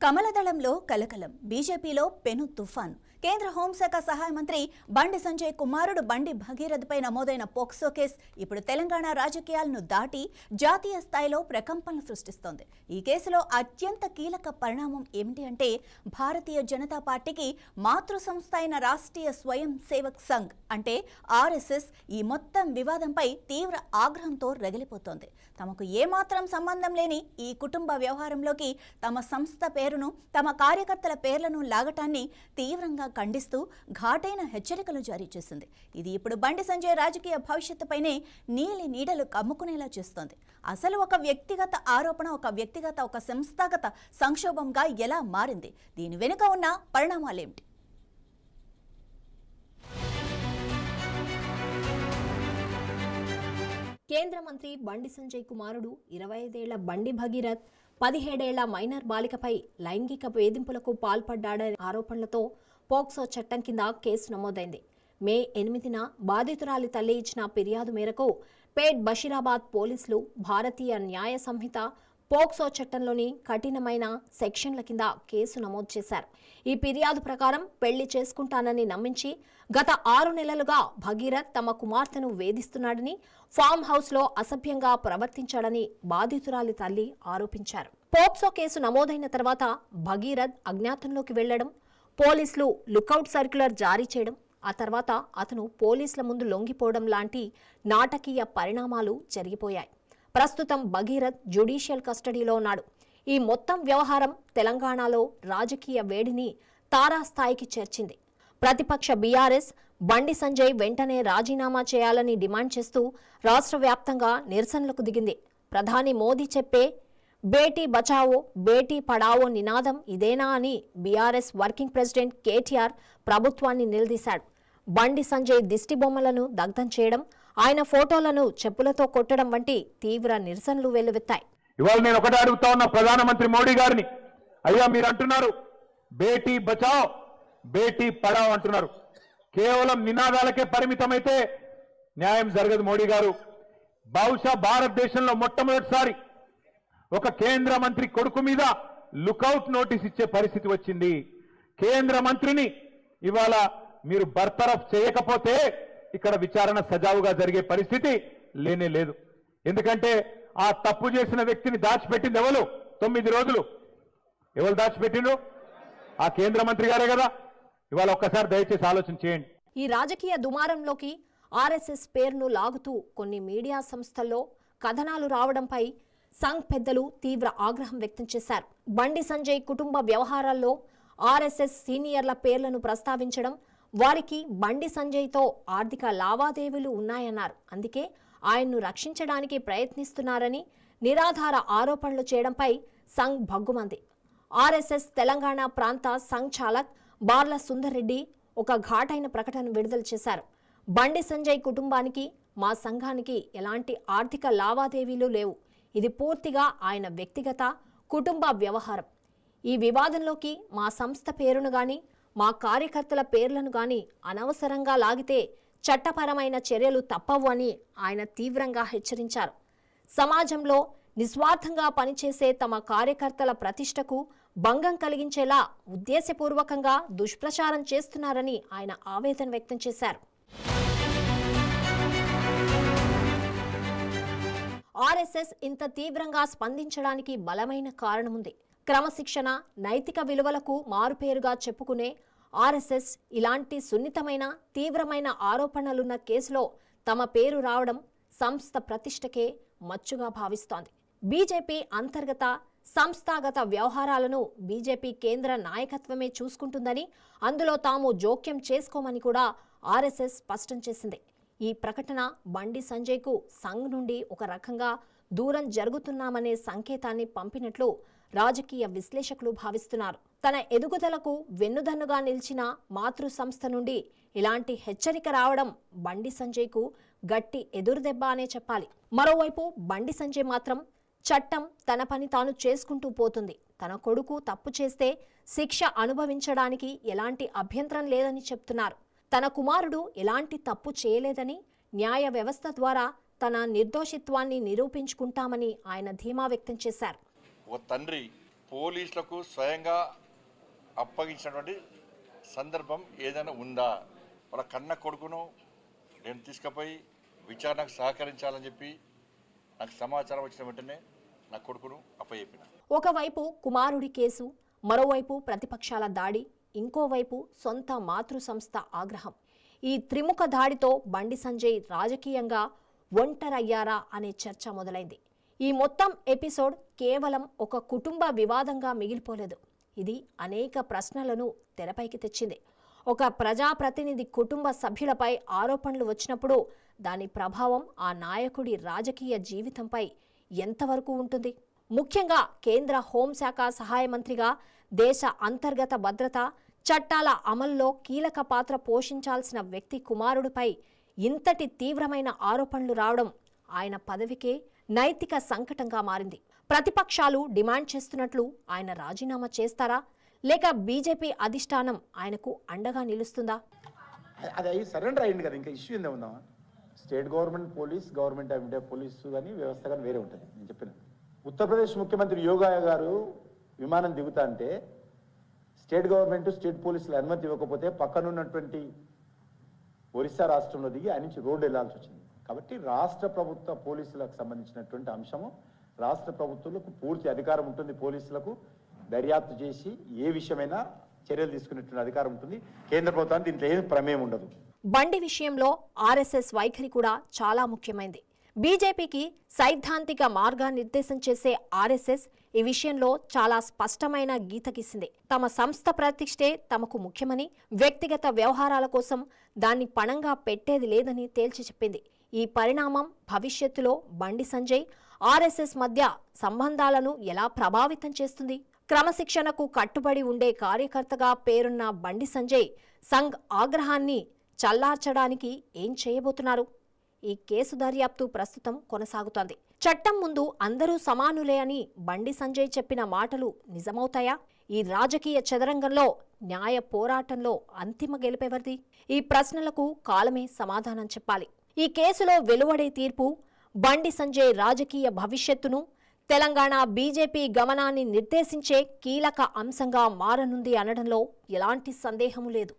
కమలదళంలో కలకలం, బీజేపీలో పెను తుఫాన్. కేంద్ర హోంశాఖ సహాయ మంత్రి బండి సంజయ్ కుమారుడు బండి భగీరథపై నమోదైన పోక్సో కేసు ఇప్పుడు తెలంగాణ రాజకీయాలను దాటి జాతీయ స్థాయిలో ప్రకంపనలు సృష్టిస్తోంది. ఈ కేసులో అత్యంత కీలక పరిణామం ఏమిటి అంటే, భారతీయ జనతా పార్టీకి మాతృ సంస్థ అయిన రాష్ట్రీయ స్వయం సేవక్ సంఘ్ అంటే ఆర్ఎస్ఎస్ ఈ మొత్తం వివాదంపై తీవ్ర ఆగ్రహంతో రగిలిపోతోంది. తమకు ఏమాత్రం సంబంధం లేని ఈ కుటుంబ వ్యవహారంలోకి తమ సంస్థ పేరును, తమ కార్యకర్తల పేర్లను లాగటాన్ని తీవ్రంగా ఖండిస్తూ ఘాటైన హెచ్చరికలు జారీ చేసింది. ఇది ఇప్పుడు బండి సంజయ్ రాజకీయ భవిష్యత్తుపైనే నీలి నీడలు కమ్ముకునేలా చేస్తోంది. అసలు ఒక వ్యక్తిగత ఆరోపణ ఒక సంస్థాగత సంక్షోభంగా ఎలా మారింది? దీని వెనుక ఉన్న పరిణామాలేమిటి? కేంద్ర మంత్రి బండి సంజయ్ కుమారుడు 25 ఏళ్ల బండి భగీరథ్ 17 ఏళ్ల మైనర్ బాలికపై లైంగిక వేధింపులకు పాల్పడ్డాడనే ఆరోపణలతో పోక్సో చట్టం కింద కేసు నమోదైంది. మే 8న బాధితురాలి తల్లి ఇచ్చిన ఫిర్యాదు మేరకు పేట్ బషీరాబాద్ పోలీసులు భారతీయ న్యాయ సంహిత పోక్సో చట్టంలోని కఠినమైన సెక్షన్ల కింద కేసు నమోదు చేశారు. ఈ ఫిర్యాదు ప్రకారం పెళ్లి చేసుకుంటానని నమ్మించి గత 6 నెలలుగా భగీరథ్ తమ కుమార్తెను వేధిస్తున్నాడని, ఫామ్ హౌస్లో అసభ్యంగా ప్రవర్తించాడని బాధితురాలి తల్లి ఆరోపించారు. పోక్సో కేసు నమోదైన తర్వాత భగీరథ్ అజ్ఞాతంలోకి వెళ్లడం, పోలీసులు లుకౌట్ సర్క్యులర్ జారీ చేయడం, ఆ తర్వాత అతను పోలీసుల ముందు లొంగిపోవడం లాంటి నాటకీయ పరిణామాలు జరిగిపోయాయి. ప్రస్తుతం భగీరథ్ జ్యుడిషియల్ కస్టడీలో ఉన్నాడు. ఈ మొత్తం వ్యవహారం తెలంగాణలో రాజకీయ వేడిని తారాస్థాయికి చేర్చింది. ప్రతిపక్ష బీఆర్ఎస్ బండి సంజయ్ వెంటనే రాజీనామా చేయాలని డిమాండ్ చేస్తూ రాష్ట్ర వ్యాప్తంగా నిరసనలకు దిగింది. ప్రధాని మోదీ చెప్పే బేటీ బచావో బేటీ పడావో నినాదం ఇదేనా అని బీఆర్ఎస్ వర్కింగ్ ప్రెసిడెంట్ కేటీఆర్ ప్రభుత్వాన్ని నిలదీశాడు. బండి సంజయ్ దిష్టి బొమ్మలను దగ్ధం చేయడం, ఆయన ఫోటోలను చెప్పులతో కొట్టడం వంటి తీవ్ర నిరసనలు వెల్లువెత్తాయి. ఇవాళ నేను ఒకటే అడుగుతా ఉన్నా ప్రధానమంత్రి మోడీ గారిని, అయ్యా మీరు అంటున్నారు బేటీ బచావ్ బేటీ పడావ్ అంటున్నారు, కేవలం నినాదాలకే పరిమితమైతే న్యాయం జరగదు. మోడీ గారు బహుశా భారతదేశంలో మొట్టమొదటిసారి ఒక కేంద్ర మంత్రి కొడుకు మీద లుకౌట్ నోటీస్ ఇచ్చే పరిస్థితి వచ్చింది. కేంద్ర మంత్రిని ఇవాళ మీరు బర్తరఫ్ చేయకపోతే ఇక్కడ విచారణ సజావుగా జరిగే పరిస్థితి లేనే లేదు. ఎందుకంటే ఆ తప్పు చేసిన వ్యక్తిని దాచిపెట్టింది ఎవరు? 9 రోజులు ఎవరు దాచిపెట్టిండ్రు? ఆ కేంద్ర మంత్రి గారే కదా. ఇవాళ ఒక్కసారి దయచేసి ఆలోచన చేయండి. ఈ రాజకీయ దుమారంలోకి ఆర్ఎస్ఎస్ పేరును లాగుతూ కొన్ని మీడియా సంస్థల్లో కథనాలు రావడంపై సంఘ్ పెద్దలు తీవ్ర ఆగ్రహం వ్యక్తం చేశారు. బండి సంజయ్ కుటుంబ వ్యవహారాల్లో ఆర్ఎస్ఎస్ సీనియర్ల పేర్లను ప్రస్తావించడం, వారికి బండి సంజయ్తో ఆర్థిక లావాదేవీలు ఉన్నాయన్నారు. అందుకే ఆయన్ను రక్షించడానికి ప్రయత్నిస్తున్నారని నిరాధార ఆరోపణలు చేయడంపై సంఘ్ భగ్గుమంది. ఆర్ఎస్ఎస్ తెలంగాణ ప్రాంత సంఘ్ చాలక్ బార్ల సుందర్ రెడ్డి ఒక ఘాటైన ప్రకటన విడుదల చేశారు. బండి సంజయ్ కుటుంబానికి, మా సంఘానికి ఎలాంటి ఆర్థిక లావాదేవీలు లేవు. ఇది పూర్తిగా ఆయన వ్యక్తిగత కుటుంబ వ్యవహారం. ఈ వివాదంలోకి మా సంస్థ పేరును గాని, మా కార్యకర్తల పేర్లను గాని అనవసరంగా లాగితే చట్టపరమైన చర్యలు తప్పవు అని ఆయన తీవ్రంగా హెచ్చరించారు. సమాజంలో నిస్వార్థంగా పనిచేసే తమ కార్యకర్తల ప్రతిష్టకు భంగం కలిగించేలా ఉద్దేశపూర్వకంగా దుష్ప్రచారం చేస్తున్నారని ఆయన ఆవేదన వ్యక్తం చేశారు. ఆర్ఎస్ఎస్ ఇంత తీవ్రంగా స్పందించడానికి బలమైన కారణముంది. క్రమశిక్షణ, నైతిక విలువలకు మారుపేరుగా చెప్పుకునే ఆర్ఎస్ఎస్ ఇలాంటి సున్నితమైన, తీవ్రమైన ఆరోపణలున్న కేసులో తమ పేరు రావడం సంస్థ ప్రతిష్టకే మచ్చుగా భావిస్తోంది. బీజేపీ అంతర్గత, సంస్థాగత వ్యవహారాలను బీజేపీ కేంద్ర నాయకత్వమే చూసుకుంటుందని, అందులో తాము జోక్యం చేసుకోమని కూడా ఆర్ఎస్ఎస్ స్పష్టం చేసింది. ఈ ప్రకటన బండి సంజయ్కు సంఘ్ నుండి ఒక రకంగా దూరం జరుగుతున్నామనే సంకేతాన్ని పంపినట్లు రాజకీయ విశ్లేషకులు భావిస్తున్నారు. తన ఎదుగుదలకు వెన్నుదన్నుగా నిలిచిన మాతృ సంస్థ నుండి ఇలాంటి హెచ్చరిక రావడం బండి సంజయ్కు గట్టి ఎదురుదెబ్బ అనే చెప్పాలి. మరోవైపు బండి సంజయ్ మాత్రం చట్టం తన పని తాను చేసుకుంటూ పోతుంది. తన కొడుకు తప్పు చేస్తే శిక్ష అనుభవించడానికి ఎలాంటి అభ్యంతరం లేదని చెప్తున్నారు. తన కుమారుడు ఎలాంటి తప్పు చేయలేదని, న్యాయ వ్యవస్థ ద్వారా తన నిర్దోషిత్వాన్ని నిరూపించుకుంటామని ఆయన ధీమా వ్యక్తం చేశారు. ఒక తండ్రి పోలీసులకు స్వయంగా అప్పగించినటువంటి సందర్భం ఏదైనా ఉందా? వాళ్ళ కన్న కొడుకును నేను తీసుకుపోయి విచారణకు సహకరించాలని చెప్పి నాకు సమాచారం వచ్చిన వెంటనే నా కొడుకును అప్పచెప్పిన. ఒకవైపు కుమారుడి కేసు, మరోవైపు ప్రతిపక్షాల దాడి, ఇంకోవైపు సొంత మాతృ సంస్థ ఆగ్రహం. ఈ త్రిముఖ దాడితో బండి సంజయ్ రాజకీయంగా ఒంటరయ్యారా అనే చర్చ మొదలైంది. ఈ మొత్తం ఎపిసోడ్ కేవలం ఒక కుటుంబ వివాదంగా మిగిలిపోలేదు. ఇది అనేక ప్రశ్నలను తెరపైకి తెచ్చింది. ఒక ప్రజాప్రతినిధి కుటుంబ సభ్యులపై ఆరోపణలు వచ్చినప్పుడు దాని ప్రభావం ఆ నాయకుడి రాజకీయ జీవితంపై ఎంతవరకు ఉంటుంది? ముఖ్యంగా కేంద్ర హోంశాఖ సహాయ మంత్రిగా దేశ అంతర్గత భద్రత చట్టాల అమల్లో కీలక పాత్ర పోషించాల్సిన వ్యక్తి కుమారుడిపై ఇంతటి తీవ్రమైన ఆరోపణలు రావడం ఆయన పదవికే నైతిక సంకటంగా మారింది. ప్రతిపక్షాలు డిమాండ్ చేస్తున్నట్లు ఆయన రాజీనామా చేస్తారా, లేక బీజేపీ అధిష్టానం ఆయనకు అండగా నిలుస్తుందా? అది సరెండర్ అయ్యింది కదా, ఇంకా ఇష్యూ ఏందో ఉందా? State government police, government of India police కానీ వ్యవస్థ కానీ వేరే ఉంటుంది. నేను చెప్పిన ఉత్తరప్రదేశ్ ముఖ్యమంత్రి యోగా గారు విమానం దిగుతా అంటే స్టేట్ గవర్నమెంట్, స్టేట్ పోలీసులు అనుమతి ఇవ్వకపోతే పక్కనున్నటువంటి ఒరిస్సా రాష్ట్రంలో దిగి ఆయన నుంచి రోడ్డు వెళ్లాల్సి వచ్చింది. కాబట్టి రాష్ట్ర ప్రభుత్వ పోలీసులకు సంబంధించినటువంటి అంశము రాష్ట్ర ప్రభుత్వాలకు పూర్తి అధికారం ఉంటుంది. పోలీసులకు దర్యాప్తు చేసి ఏ విషయమైనా చర్యలు తీసుకునేటువంటి అధికారం ఉంటుంది. కేంద్ర ప్రభుత్వానికి దీంట్లో ఏం ప్రమేయం ఉండదు. బండి విషయంలో ఆర్ఎస్ఎస్ వైఖరి కూడా చాలా ముఖ్యమైంది. బీజేపీకి సైద్ధాంతిక మార్గనిర్దేశం చేసే ఆర్ఎస్ఎస్ ఈ విషయంలో చాలా స్పష్టమైన గీత గీసింది. తమ సంస్థ ప్రతిష్టే తమకు ముఖ్యమని, వ్యక్తిగత వ్యవహారాల కోసం దాన్ని పణంగా పెట్టేది లేదని తేల్చి చెప్పింది. ఈ పరిణామం భవిష్యత్తులో బండి సంజయ్, ఆర్ఎస్ఎస్ మధ్య సంబంధాలను ఎలా ప్రభావితం చేస్తుంది? క్రమశిక్షణకు కట్టుబడి ఉండే కార్యకర్తగా పేరున్న బండి సంజయ్ సంఘ్ ఆగ్రహాన్ని చల్లార్చడానికి ఏం చేయబోతున్నారు? ఈ కేసు దర్యాప్తు ప్రస్తుతం కొనసాగుతోంది. చట్టం ముందు అందరూ సమానులే అని బండి సంజయ్ చెప్పిన మాటలు నిజమవుతాయా? ఈ రాజకీయ చదరంగంలో న్యాయ పోరాటంలో అంతిమ గెలుపెవరిది? ఈ ప్రశ్నలకు కాలమే సమాధానం చెప్పాలి. ఈ కేసులో వెలువడే తీర్పు బండి సంజయ్ రాజకీయ భవిష్యత్తును, తెలంగాణ బీజేపీ గమనాన్ని నిర్దేశించే కీలక అంశంగా మారనుంది అనడంలో ఎలాంటి సందేహము లేదు.